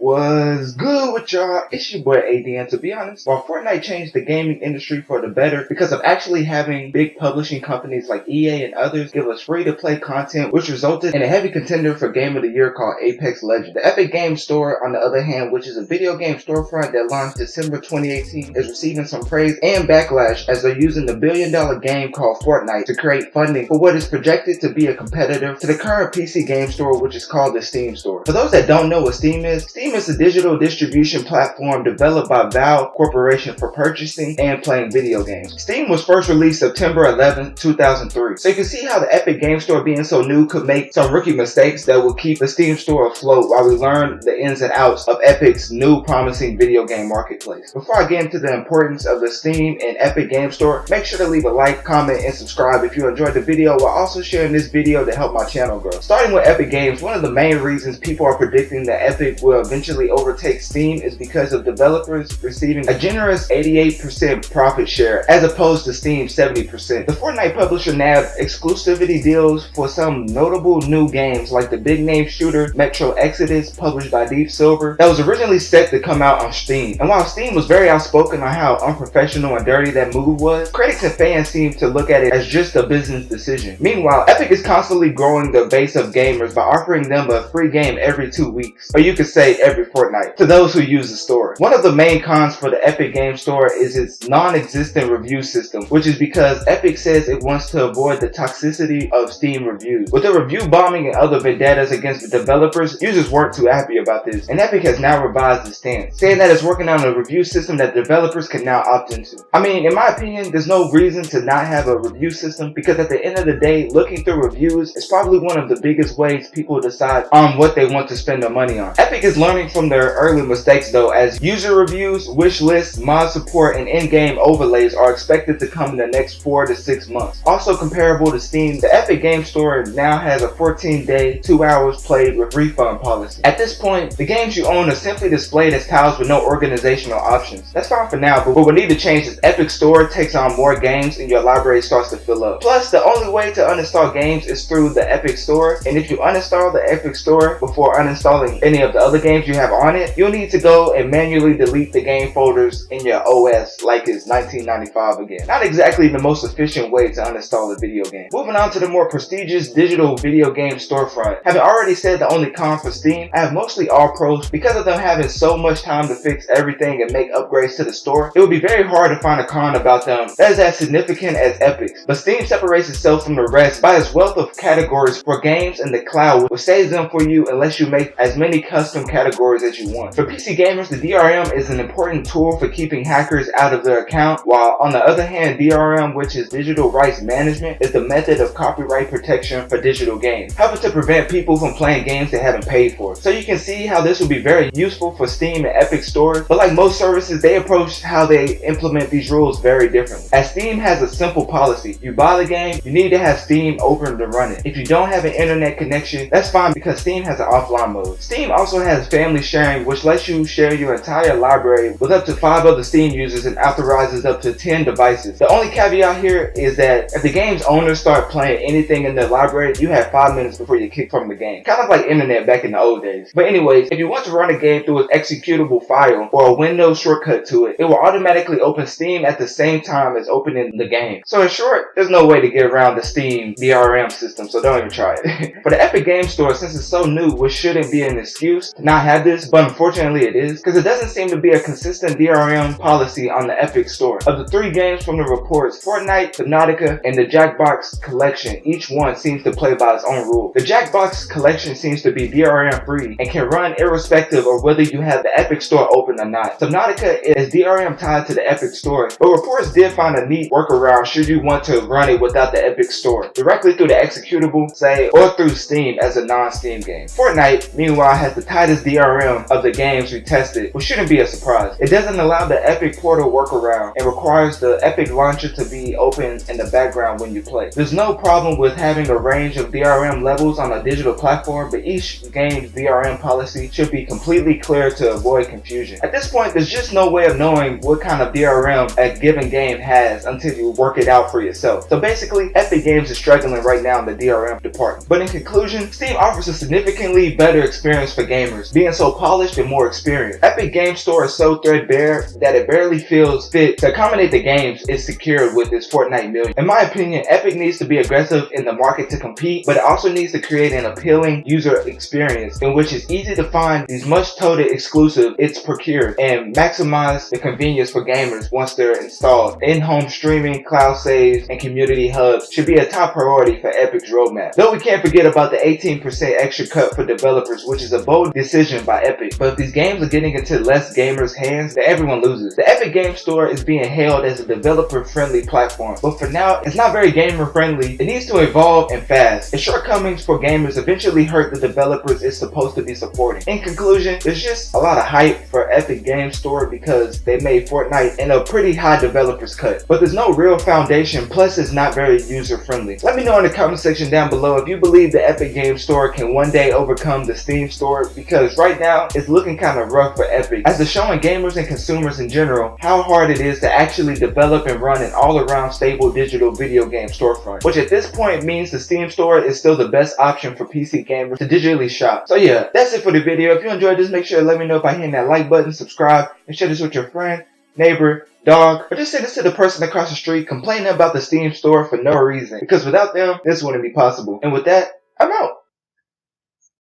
Was good with y'all? It's your boy ADN. To be honest, while Fortnite changed the gaming industry for the better because of actually having big publishing companies like EA and others give us free-to-play content, which resulted in a heavy contender for Game of the Year called Apex Legends. The Epic Games Store, on the other hand, which is a video game storefront that launched December 2018, is receiving some praise and backlash as they're using the billion-dollar game called Fortnite to create funding for what is projected to be a competitor to the current PC game store, which is called the Steam Store. For those that don't know what Steam is a digital distribution platform developed by Valve Corporation for purchasing and playing video games. Steam was first released September 11, 2003. So you can see how the Epic Game Store being so new could make some rookie mistakes that will keep the Steam Store afloat while we learn the ins and outs of Epic's new promising video game marketplace. Before I get into the importance of the Steam and Epic Game Store, make sure to leave a like, comment, and subscribe if you enjoyed the video, while also sharing this video to help my channel grow. Starting with Epic Games, one of the main reasons people are predicting that Epic will eventually overtake Steam is because of developers receiving a generous 88% profit share as opposed to Steam's 70%. The Fortnite publisher nabbed exclusivity deals for some notable new games like the big name shooter Metro Exodus, published by Deep Silver, that was originally set to come out on Steam. And while Steam was very outspoken on how unprofessional and dirty that move was, critics and fans seem to look at it as just a business decision. Meanwhile, Epic is constantly growing the base of gamers by offering them a free game every 2 weeks, or you could say every fortnight, to those who use the store. One of the main cons for the Epic Game Store is its non-existent review system, which is because Epic says it wants to avoid the toxicity of Steam reviews. With the review bombing and other vendettas against the developers, users weren't too happy about this, and Epic has now revised its stance, saying that it's working on a review system that developers can now opt into. I mean, in my opinion, there's no reason to not have a review system, because at the end of the day, looking through reviews is probably one of the biggest ways people decide on what they want to spend their money on. Epic is learning from their early mistakes though, as user reviews, wish lists, mod support, and in-game overlays are expected to come in the next 4 to 6 months. Also comparable to Steam, the Epic Game Store now has a 14-day, 2 hours played with refund policy. At this point, the games you own are simply displayed as tiles with no organizational options. That's fine for now, but what will need to change is Epic Store takes on more games and your library starts to fill up. Plus, the only way to uninstall games is through the Epic Store, and if you uninstall the Epic Store before uninstalling any of the other games you have on it, you'll need to go and manually delete the game folders in your OS like it's 1995 again. Not exactly the most efficient way to uninstall a video game. Moving on to the more prestigious digital video game storefront. Having already said the only con for Steam, I have mostly all pros. Because of them having so much time to fix everything and make upgrades to the store, it would be very hard to find a con about them that is as significant as Epic's. But Steam separates itself from the rest by its wealth of categories for games in the cloud, which saves them for you unless you make as many custom categories as you want. For PC gamers, the DRM is an important tool for keeping hackers out of their account, while on the other hand, DRM, which is digital rights management, is the method of copyright protection for digital games, helping to prevent people from playing games they haven't paid for. So you can see how this will be very useful for Steam and Epic stores, but like most services, they approach how they implement these rules very differently. As Steam has a simple policy: you buy the game, you need to have Steam open to run it. If you don't have an internet connection, that's fine because Steam has an offline mode. Steam also has family sharing, which lets you share your entire library with up to 5 other Steam users and authorizes up to 10 devices. The only caveat here is that if the game's owners start playing anything in their library, you have 5 minutes before you're kicked from the game. Kind of like internet back in the old days. But anyways, if you want to run a game through an executable file or a Windows shortcut to it, it will automatically open Steam at the same time as opening the game. So in short, there's no way to get around the Steam DRM system, so don't even try it. For the Epic Game Store, since it's so new, which shouldn't be an excuse to not have this, but unfortunately it is, because it doesn't seem to be a consistent DRM policy on the Epic Store. Of the 3 games from the reports, Fortnite, Subnautica, and the Jackbox Collection, each one seems to play by its own rule. The Jackbox Collection seems to be DRM free and can run irrespective of whether you have the Epic Store open or not. Subnautica is DRM tied to the Epic Store, but reports did find a neat workaround should you want to run it without the Epic Store, directly through the executable, say, or through Steam as a non-Steam game. Fortnite, meanwhile, has the tightest DRM of the games we tested, which shouldn't be a surprise. It doesn't allow the Epic Portal workaround and requires the Epic Launcher to be open in the background when you play. There's no problem with having a range of DRM levels on a digital platform, but each game's DRM policy should be completely clear to avoid confusion. At this point, there's just no way of knowing what kind of DRM a given game has until you work it out for yourself. So basically, Epic Games is struggling right now in the DRM department. But in conclusion, Steam offers a significantly better experience for gamers, being so polished and more experienced. Epic Game Store is so threadbare that it barely feels fit to accommodate the games it's secured with its Fortnite million. In my opinion, Epic needs to be aggressive in the market to compete, but it also needs to create an appealing user experience in which it's easy to find these much-touted exclusives it's procured and maximize the convenience for gamers once they're installed. In-home streaming, cloud saves, and community hubs should be a top priority for Epic's roadmap. Though we can't forget about the 18% extra cut for developers, which is a bold decision by Epic. But if these games are getting into less gamers' hands, then everyone loses. The Epic Game Store is being hailed as a developer-friendly platform, but for now, it's not very gamer-friendly. It needs to evolve and fast. Its shortcomings for gamers eventually hurt the developers it's supposed to be supporting. In conclusion, there's just a lot of hype for Epic Game Store because they made Fortnite in a pretty high developer's cut. But there's no real foundation, plus it's not very user-friendly. Let me know in the comment section down below if you believe the Epic Game Store can one day overcome the Steam Store, because right now it's looking kind of rough for Epic, as it's showing gamers and consumers in general how hard it is to actually develop and run an all-around stable digital video game storefront, which at this point means the Steam Store is still the best option for PC gamers to digitally shop. So yeah, that's it for the video. If you enjoyed this, make sure to let me know by hitting that like button, subscribe, and share this with your friend, neighbor, dog, or just say this to the person across the street complaining about the Steam Store for no reason, because without them, this wouldn't be possible. And with that,